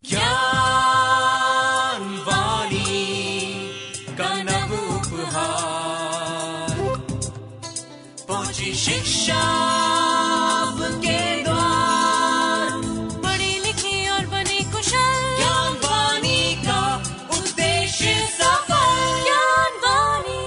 ज्ञान वाणी का नव उपहार, पहुंची शिक्षा के द्वार, पढ़ी लिखी और बनी कुशल, ज्ञान वाणी का उद्देश्य सफल। ज्ञान वाणी।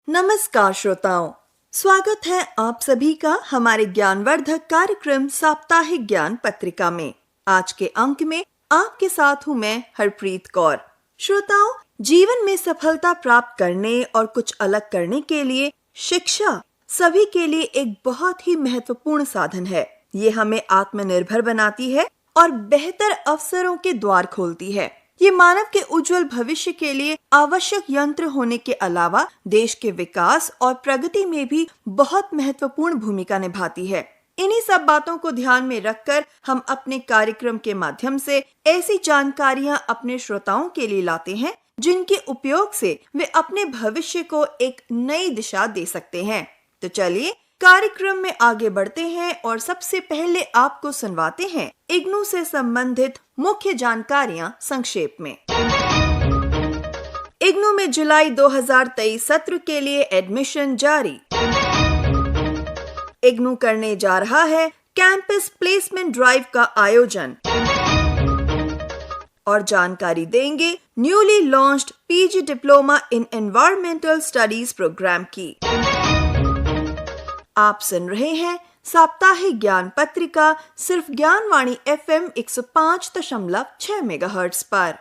नमस्कार श्रोताओं, स्वागत है आप सभी का हमारे ज्ञानवर्धक कार्यक्रम साप्ताहिक ज्ञान पत्रिका में। आज के अंक में आपके साथ हूँ मैं हरप्रीत कौर। श्रोताओं, जीवन में सफलता प्राप्त करने और कुछ अलग करने के लिए शिक्षा सभी के लिए एक बहुत ही महत्वपूर्ण साधन है। ये हमें आत्मनिर्भर बनाती है और बेहतर अवसरों के द्वार खोलती है। ये मानव के उज्जवल भविष्य के लिए आवश्यक यंत्र होने के अलावा देश के विकास और प्रगति में भी बहुत महत्वपूर्ण भूमिका निभाती है। इन्हीं सब बातों को ध्यान में रखकर हम अपने कार्यक्रम के माध्यम से ऐसी जानकारियां अपने श्रोताओं के लिए लाते हैं जिनके उपयोग से वे अपने भविष्य को एक नई दिशा दे सकते हैं। तो चलिए कार्यक्रम में आगे बढ़ते हैं और सबसे पहले आपको सुनवाते हैं इग्नू से संबंधित मुख्य जानकारियां संक्षेप में। इग्नू में जुलाई 2023 सत्र के लिए एडमिशन जारी। इग्नू करने जा रहा है कैंपस प्लेसमेंट ड्राइव का आयोजन। और जानकारी देंगे newly launched PG diploma in environmental studies programme की। आप सुन रहे हैं साप्ताहिक ज्ञान पत्रिका सिर्फ ज्ञानवाणी FM 105.6 मेगाहर्ट्ज पर।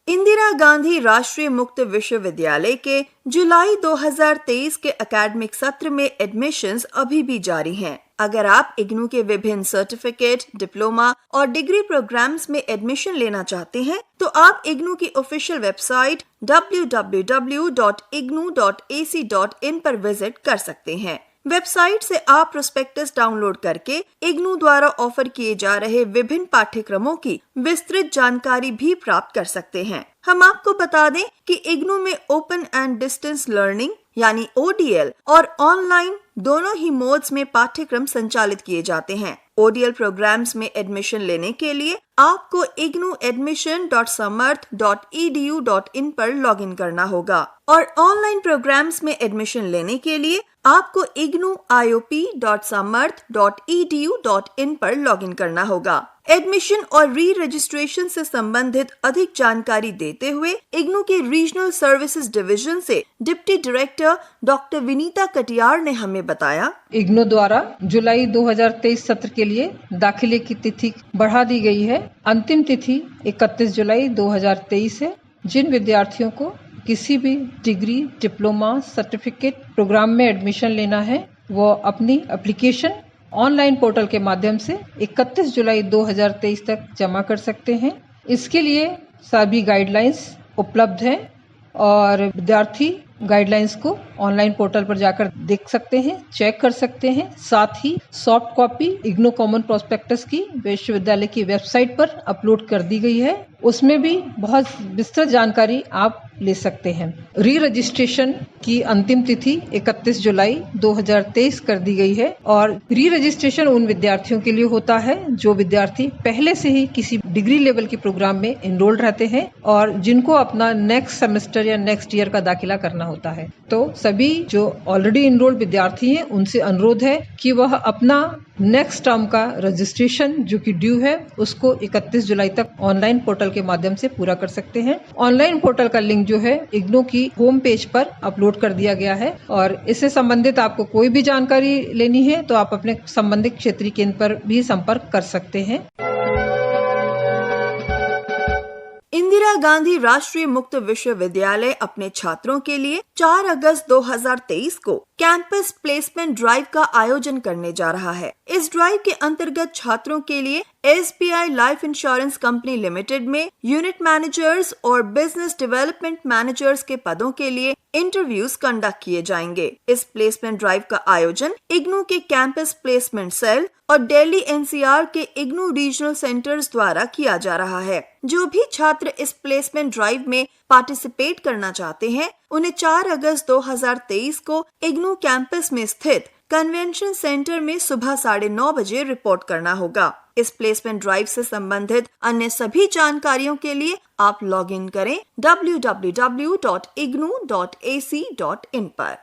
इंदिरा गांधी राष्ट्रीय मुक्त विश्वविद्यालय के जुलाई 2023 के एकेडमिक सत्र में एडमिशन्स अभी भी जारी हैं। अगर आप इग्नू के विभिन्न सर्टिफिकेट, डिप्लोमा और डिग्री प्रोग्राम्स में एडमिशन लेना चाहते हैं, तो आप इग्नू की ऑफिशियल वेबसाइट www.ignu.ac.in पर विजिट कर सकते हैं। वेबसाइट से आप प्रोस्पेक्टस डाउनलोड करके इग्नू द्वारा ऑफर किए जा रहे विभिन्न पाठ्यक्रमों की विस्तृत जानकारी भी प्राप्त कर सकते हैं। हम आपको बता दें कि इग्नू में ओपन एंड डिस्टेंस लर्निंग यानी ODL और ऑनलाइन दोनों ही मोड्स में पाठ्यक्रम संचालित किए जाते हैं। ODL प्रोग्राम्स में एडमिशन लेने के लिए आपको ignuadmission.samarth.edu.in पर लॉगिन करना होगा और ऑनलाइन प्रोग्राम्स में एडमिशन लेने के लिए आपको ignuiop.samarth.edu.in पर लॉगिन करना होगा। एडमिशन और री रजिस्ट्रेशन से संबंधित अधिक जानकारी देते हुए इग्नू के रीजनल सर्विसेज डिवीजन से deputy director doctor Vinita Katiyar ने हमें बताया, इग्नू द्वारा जुलाई 2023 सत्र के लिए दाखिले की तिथि बढ़ा दी गई है। अंतिम तिथि 31 जुलाई 2023 है। जिन विद्यार्थियों को किसी भी डिग्री, डिप्लोमा, सर्टिफिकेट प्रोग्राम में एडमिशन लेना है, वो अपनी एप्लीकेशन ऑनलाइन पोर्टल के माध्यम से 31 जुलाई 2023 तक जमा कर सकते हैं। इसके लिए सभी गाइडलाइंस उपलब्ध हैं और विद्यार्थी गाइडलाइंस को ऑनलाइन पोर्टल पर जाकर देख सकते हैं, चेक कर सकते हैं। साथ ही soft copy IGNOU common prospectus की विश्वविद्यालय की वेबसाइट पर अपलोड कर दी गई है। उसमें भी बहुत विस्तृत जानकारी आप ले सकते हैं। री रजिस्ट्रेशन की अंतिम तिथि 31 जुलाई 2023 कर दी गई है और री रजिस्ट्रेशन उन विद्यार्थियों के लिए होता है जो विद्यार्थी पहले से ही किसी डिग्री लेवल के प्रोग्राम में एनरोल्ड रहते हैं और जिनको अपना नेक्स्ट सेमेस्टर या नेक्स्ट ईयर का दाखिला करना होता है। तो सभी जो ऑलरेडी एनरोल्ड विद्यार्थी हैं उनसे अनुरोध है कि वह अपना नेक्स्ट टर्म का रजिस्ट्रेशन जो कि ड्यू है उसको 31 जुलाई तक ऑनलाइन पोर्टल के माध्यम से पूरा कर सकते हैं। ऑनलाइन पोर्टल का लिंक जो है इग्नू की होम पेज पर अपलोड कर दिया गया है और इससे संबंधित आपको कोई भी जानकारी लेनी है तो आप अपने संबंधित क्षेत्रीय केंद्र पर भी संपर्क कर सकते हैं। इंदिरा गांधी राष्ट्रीय मुक्त विश्वविद्यालय अपने छात्रों के लिए 4 अगस्त 2023 को कैंपस प्लेसमेंट ड्राइव का आयोजन करने जा रहा है। इस ड्राइव के अंतर्गत छात्रों के लिए SBI life insurance company limited में यूनिट मैनेजर्स और बिजनेस डेवलपमेंट मैनेजर्स के पदों के लिए इंटरव्यूज कंडक्ट किए जाएंगे। इस प्लेसमेंट ड्राइव का आयोजन इग्नू के कैंपस प्लेसमेंट सेल और दिल्ली NCR के इग्नू रीजनल सेंटर्स द्वारा किया जा रहा है। जो भी छात्र इस प्लेसमेंट ड्राइव में पार्टिसिपेट करना चाहते हैं, उन्हें 4 अगस्त 2023 को इग्नू कैंपस में स्थित कन्वेंशन सेंटर में सुबह 9:30 बजे रिपोर्ट करना होगा। इस प्लेसमेंट ड्राइव से संबंधित अन्य सभी जानकारियों के लिए आप लॉग इन करें www.ignu.ac.in पर।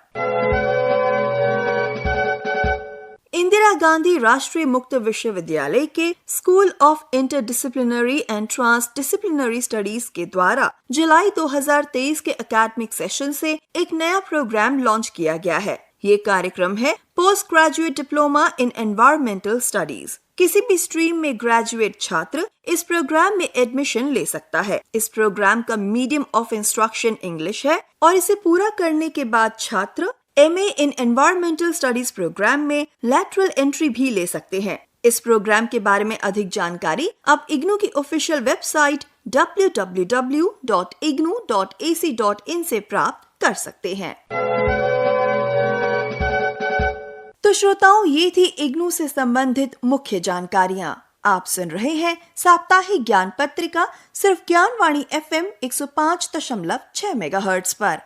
इंदिरा गांधी राष्ट्रीय मुक्त विश्वविद्यालय के school of interdisciplinary and transdisciplinary studies के द्वारा जुलाई 2023 के एकेडमिक सेशन से एक नया प्रोग्राम लॉन्च किया गया है। ये कार्यक्रम है post graduate diploma in environmental studies. किसी भी स्ट्रीम में ग्रेजुएट छात्र इस प्रोग्राम में एडमिशन ले सकता है। इस प्रोग्राम का मीडियम ऑफ इंस्ट्रक्शन इंग्लिश है और इसे पूरा करने के बाद छात्र MA इन एनवायरमेंटल स्टडीज प्रोग्राम में लैटरल एंट्री भी ले सकते हैं। इस प्रोग्राम के बारे में अधिक जानकारी आप इग्नू की ऑफिशियल वेबसाइट www.ignu.ac.in से प्राप्त कर सकते हैं। तो श्रोताओं, ये थी इग्नू से संबंधित मुख्य जानकारियाँ। आप सुन रहे हैं साप्ताहिक ज्ञान पत्रिका सिर्फ ज्ञानवाणी FM 105.6 मेगाहर्ट्ज पर।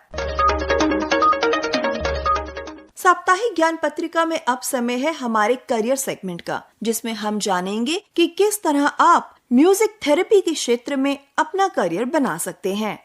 साप्ताहिक ज्ञान पत्रिका में अब समय है हमारे करियर सेगमेंट का, जिसमें हम जानेंगे कि किस तरह आप म्यूजिक थेरेपी के क्षेत्र में अपना करियर बना सकते हैं।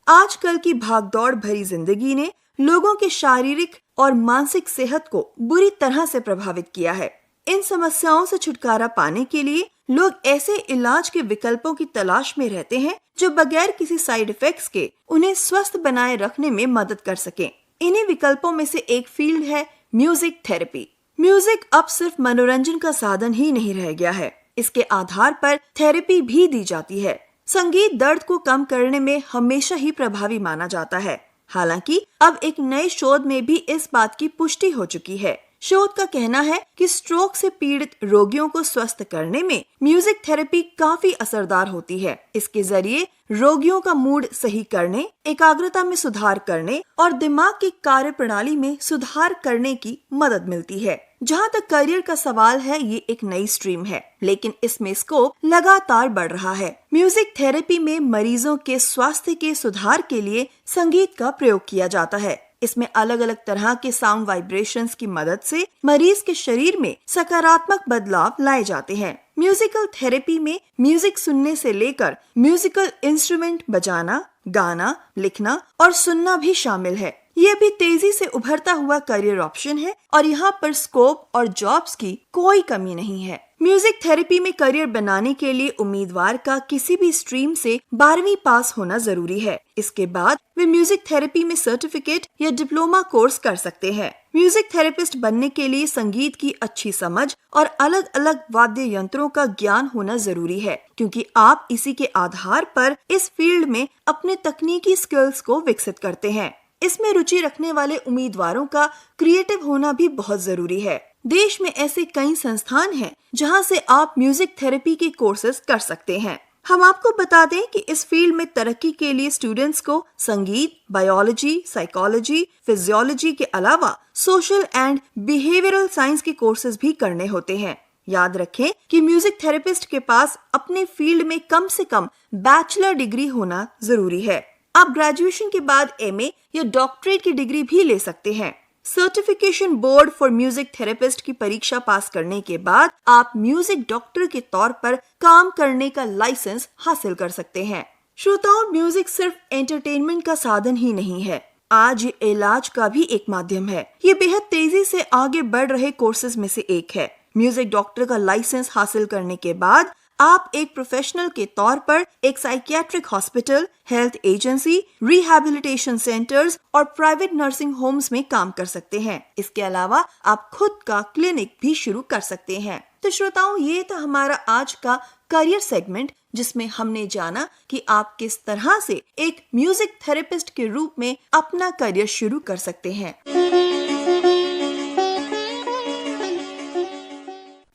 आजकल की भागदौड़ भरी जिंदगी ने लोगों के शारीरिक और मानसिक सेहत को बुरी तरह से प्रभावित किया है। इन समस्याओं से छुटकारा पाने के लिए लोग ऐसे इलाज के विकल्पों की तलाश में रहते हैं जो बगैर किसी साइड इफेक्ट्स के उन्हें स्वस्थ बनाए रखने में मदद कर सकें। इन्हीं विकल्पों में से एक फील्ड है म्यूजिक थेरेपी। म्यूजिक अब सिर्फ मनोरंजन का साधन ही नहीं रह गया है, इसके आधार पर थेरेपी भी दी जाती है। संगीत दर्द को कम करने में हमेशा ही प्रभावी माना जाता है। हालांकि अब एक नए शोध में भी इस बात की पुष्टि हो चुकी है। शोध का कहना है कि स्ट्रोक से पीड़ित रोगियों को स्वस्थ करने में म्यूजिक थेरेपी काफी असरदार होती है। इसके जरिए रोगियों का मूड सही करने, एकाग्रता में सुधार करने और दिमाग की कार्य प्रणाली में सुधार करने की मदद मिलती है। जहाँ तक करियर का सवाल है, ये एक नई स्ट्रीम है, लेकिन इसमें स्कोप लगातार बढ़ रहा है। म्यूजिक थेरेपी में मरीजों के स्वास्थ्य के सुधार के लिए संगीत का प्रयोग किया जाता है। इसमें अलग अलग तरह के साउंड वाइब्रेशंस की मदद से मरीज के शरीर में सकारात्मक बदलाव लाए जाते हैं। म्यूजिकल थेरेपी में म्यूजिक सुनने से लेकर म्यूजिकल इंस्ट्रूमेंट बजाना, गाना, लिखना और सुनना भी शामिल है। ये भी तेजी से उभरता हुआ करियर ऑप्शन है और यहाँ पर स्कोप और जॉब्स की कोई कमी नहीं है। म्यूजिक थेरेपी में करियर बनाने के लिए उम्मीदवार का किसी भी स्ट्रीम से 12वीं पास होना जरूरी है। इसके बाद वे म्यूजिक थेरेपी में सर्टिफिकेट या डिप्लोमा कोर्स कर सकते हैं। म्यूजिक थेरेपिस्ट बनने के लिए संगीत की अच्छी समझ और अलग अलग वाद्य यंत्रों का ज्ञान होना जरूरी है, क्योंकि आप इसी के आधार पर इस फील्ड में अपने तकनीकी स्किल्स को विकसित करते हैं। इसमें रुचि रखने वाले उम्मीदवारों का क्रिएटिव होना भी बहुत जरूरी है। देश में ऐसे कई संस्थान हैं जहां से आप म्यूजिक थेरेपी के कोर्सेज कर सकते हैं। हम आपको बता दें कि इस फील्ड में तरक्की के लिए स्टूडेंट्स को संगीत, बायोलॉजी, साइकोलॉजी, फिजियोलॉजी के अलावा सोशल एंड बिहेवियरल साइंस के कोर्सेज भी करने होते हैं। याद रखें कि म्यूजिक थेरेपिस्ट के पास अपने फील्ड में कम से कम बैचलर डिग्री होना जरूरी है। आप ग्रेजुएशन के बाद MA या डॉक्टरेट की डिग्री भी ले सकते हैं। Certification board for music therapist की परीक्षा पास करने के बाद आप म्यूजिक डॉक्टर के तौर पर काम करने का लाइसेंस हासिल कर सकते हैं। श्रोताओं, म्यूजिक सिर्फ एंटरटेनमेंट का साधन ही नहीं है, आज ये इलाज का भी एक माध्यम है। ये बेहद तेजी से आगे बढ़ रहे कोर्सेज में से एक है। म्यूजिक डॉक्टर का लाइसेंस हासिल करने के बाद आप एक प्रोफेशनल के तौर पर एक psychiatric hospital, health agency, rehabilitation centres और प्राइवेट नर्सिंग होम्स में काम कर सकते हैं। इसके अलावा आप खुद का क्लिनिक भी शुरू कर सकते हैं। तो श्रोताओं, ये था हमारा आज का करियर सेगमेंट, जिसमें हमने जाना कि आप किस तरह से एक म्यूजिक थेरेपिस्ट के रूप में अपना करियर शुरू कर सकते हैं।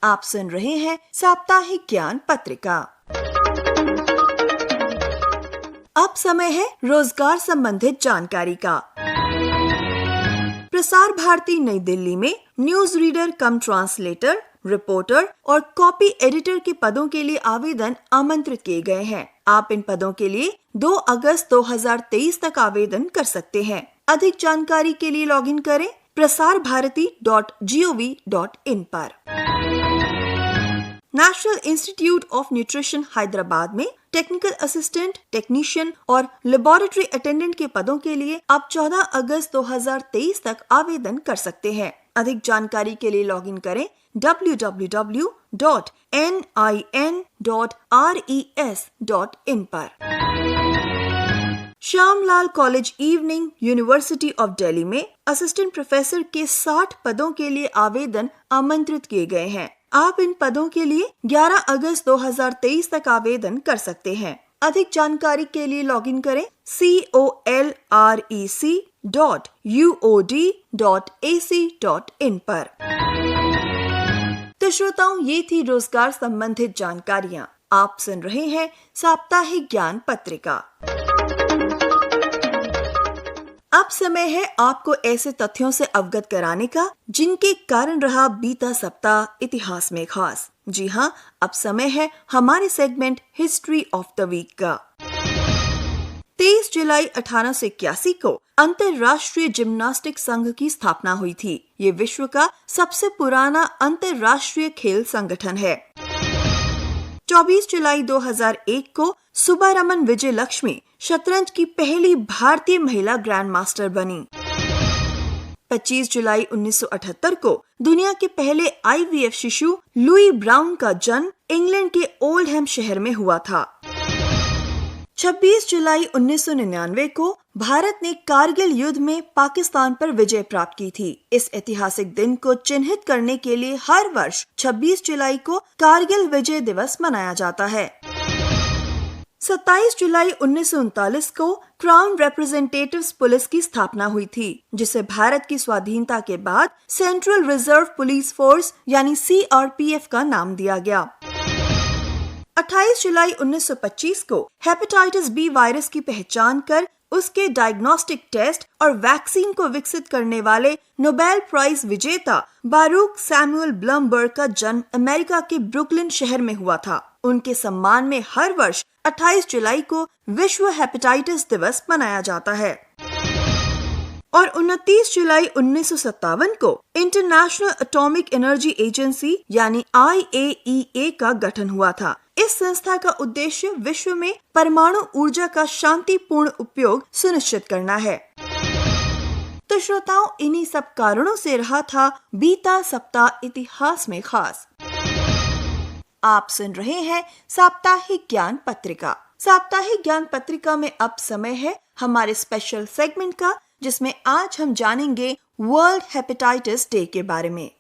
आप सुन रहे हैं साप्ताहिक ज्ञान पत्रिका। अब समय है रोजगार संबंधित जानकारी का। प्रसार भारती नई दिल्ली में news reader cum translator reporter और कॉपी एडिटर के पदों के लिए आवेदन आमंत्रित किए गए हैं। आप इन पदों के लिए 2 अगस्त 2023 तक आवेदन कर सकते हैं। अधिक जानकारी के लिए लॉगिन करें prasarbharati.gov.in पर। National institute of nutrition Hyderabad में टेक्निकल असिस्टेंट, टेक्नीशियन और लेबोरेटरी अटेंडेंट के पदों के लिए आप 14 अगस्त 2023 तक आवेदन कर सकते हैं। अधिक जानकारी के लिए लॉगिन करें www.nin.res.in पर। Shyamlal college evening university of Delhi में असिस्टेंट प्रोफेसर के 60 पदों के लिए आवेदन आमंत्रित किए गए हैं। आप इन पदों के लिए 11 अगस्त 2023 तक आवेदन कर सकते हैं। अधिक जानकारी के लिए लॉगिन करें colrec.uod.ac.in पर। तो श्रोताओं, ये थी रोजगार संबंधित जानकारियाँ। आप सुन रहे हैं साप्ताहिक ज्ञान पत्रिका। अब समय है आपको ऐसे तथ्यों से अवगत कराने का जिनके कारण रहा बीता सप्ताह इतिहास में खास। जी हाँ, अब समय है हमारे segment history of the week का। 23 जुलाई 1881 को अंतर्राष्ट्रीय जिम्नास्टिक संघ की स्थापना हुई थी। ये विश्व का सबसे पुराना अंतर्राष्ट्रीय खेल संगठन है। 24 जुलाई 2001 को सुब्बारमन विजय लक्ष्मी शतरंज की पहली भारतीय महिला ग्रैंड मास्टर बनी। 25 जुलाई 1978 को दुनिया के पहले IVF शिशु लुई ब्राउन का जन्म इंग्लैंड के ओल्डहैम शहर में हुआ था। 26 जुलाई 1999 को भारत ने कारगिल युद्ध में पाकिस्तान पर विजय प्राप्त की थी। इस ऐतिहासिक दिन को चिन्हित करने के लिए हर वर्ष 26 जुलाई को कारगिल विजय दिवस मनाया जाता है। 27 जुलाई 1939 को क्राउन रिप्रेजेंटेटिव्स पुलिस की स्थापना हुई थी, जिसे भारत की स्वाधीनता के बाद सेंट्रल रिजर्व पुलिस फोर्स यानी CRPF का नाम दिया गया। 28 जुलाई 1925 को हेपेटाइटिस बी वायरस की पहचान कर उसके डायग्नोस्टिक टेस्ट और वैक्सीन को विकसित करने वाले नोबेल प्राइज विजेता बारूक सैमुअल ब्लमबर्ग का जन्म अमेरिका के ब्रुकलिन शहर में हुआ था। उनके सम्मान में हर वर्ष 28 जुलाई को विश्व हेपेटाइटिस दिवस मनाया जाता है। और 29 जुलाई 1957 को इंटरनेशनल एटॉमिक एनर्जी एजेंसी यानी IAEA का गठन हुआ था। इस संस्था का उद्देश्य विश्व में परमाणु ऊर्जा का शांतिपूर्ण उपयोग सुनिश्चित करना है। तो श्रोताओं, इन्हीं सब कारणों से रहा था बीता सप्ताह इतिहास में खास। आप सुन रहे हैं साप्ताहिक ज्ञान पत्रिका। साप्ताहिक ज्ञान पत्रिका में अब समय है हमारे स्पेशल सेगमेंट का, जिसमें आज हम जानेंगे वर्ल्ड हेपेटाइटिस डे के बारे में।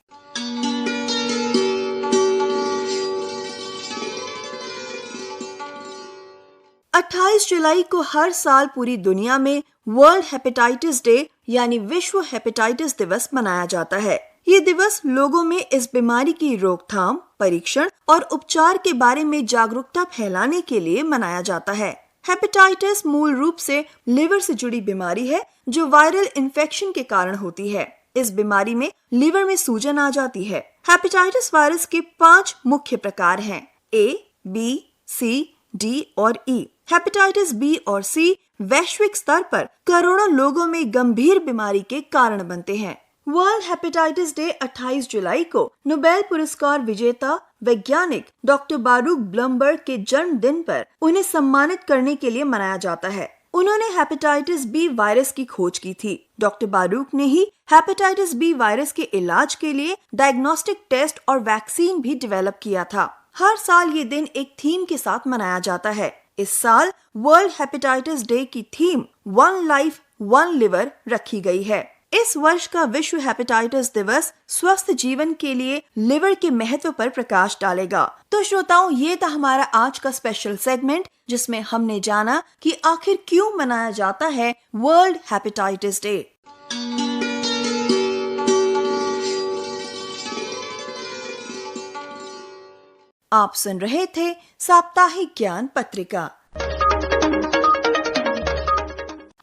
अट्ठाईस जुलाई को हर साल पूरी दुनिया में वर्ल्ड हेपेटाइटिस डे यानी विश्व हेपेटाइटिस दिवस मनाया जाता है। ये दिवस लोगों में इस बीमारी की रोकथाम, परीक्षण और उपचार के बारे में जागरूकता फैलाने के लिए मनाया जाता है। हेपेटाइटिस मूल रूप से लिवर से जुड़ी बीमारी है जो वायरल इन्फेक्शन के कारण होती है। इस बीमारी में लिवर में सूजन आ जाती है। हेपेटाइटिस वायरस के 5 मुख्य प्रकार हैं: A, B, C, D और E। हेपेटाइटिस B और C वैश्विक स्तर पर करोड़ों लोगों में गंभीर बीमारी के कारण बनते हैं। वर्ल्ड हेपेटाइटिस डे 28 जुलाई को नोबेल पुरस्कार विजेता वैज्ञानिक डॉक्टर बारूक ब्लमबर्ग के जन्मदिन पर उन्हें सम्मानित करने के लिए मनाया जाता है। उन्होंने हेपेटाइटिस बी वायरस की खोज की थी। डॉक्टर बारूक ने ही हेपेटाइटिस बी वायरस के इलाज के लिए डायग्नोस्टिक टेस्ट और वैक्सीन भी डेवलप किया था। हर साल ये दिन एक थीम के साथ मनाया जाता है। इस साल वर्ल्ड हेपेटाइटिस डे की थीम 1 लाइफ 1 लिवर रखी गई है। इस वर्ष का विश्व हेपेटाइटिस दिवस स्वस्थ जीवन के लिए लिवर के महत्व पर प्रकाश डालेगा। तो श्रोताओं, ये था हमारा आज का स्पेशल सेगमेंट, जिसमें हमने जाना कि आखिर क्यों मनाया जाता है वर्ल्ड हेपेटाइटिस डे। आप सुन रहे थे साप्ताहिक ज्ञान पत्रिका।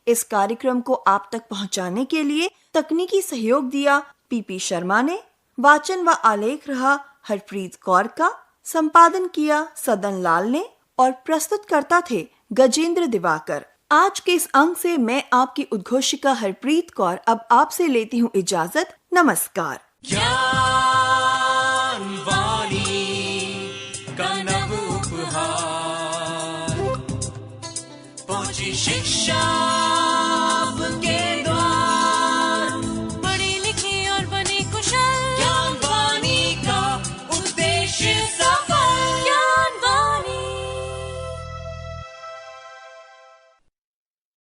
इस कार्यक्रम को आप तक पहुंचाने के लिए तकनीकी सहयोग दिया पीपी शर्मा ने। वाचन व आलेख रहा हरप्रीत कौर का, संपादन किया सदन लाल ने और प्रस्तुतकर्ता थे गजेंद्र दिवाकर। आज के इस अंक से मैं आपकी उद्घोषिका हरप्रीत कौर अब आपसे लेती हूँ इजाजत। नमस्कार। ज्ञान वाणी का नव उपहार, पहुंची शिक्षा